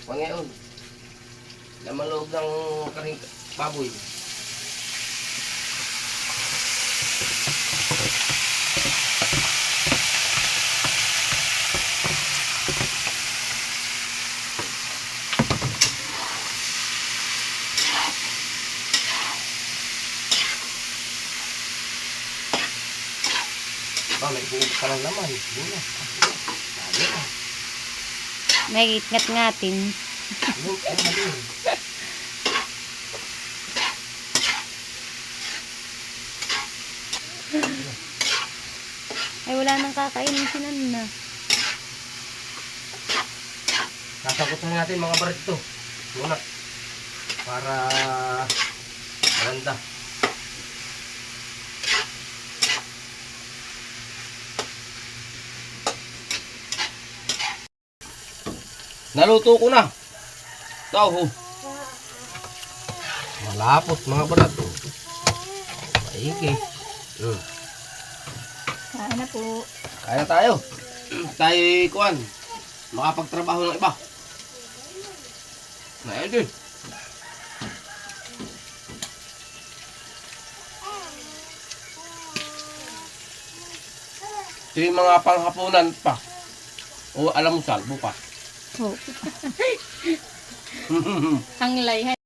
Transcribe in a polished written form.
Pangayon. Laman loob ng karing baboy. May buong ka lang naman. Muna. May ngat-ngatin. Ay, wala nang kakainin si Nana. Sasagutin natin mga barit ito. Muna. Para maganda. Naluto ko na. Tao. Malapot mga barat. Maigi. Kain na po. Kaya tayo. Tayo kuan. Makapagtrabaho ng iba. Ngayon din. Ito yung mga panghapunan pa. O alam mo sal, bukas. Oh. Ang layhan.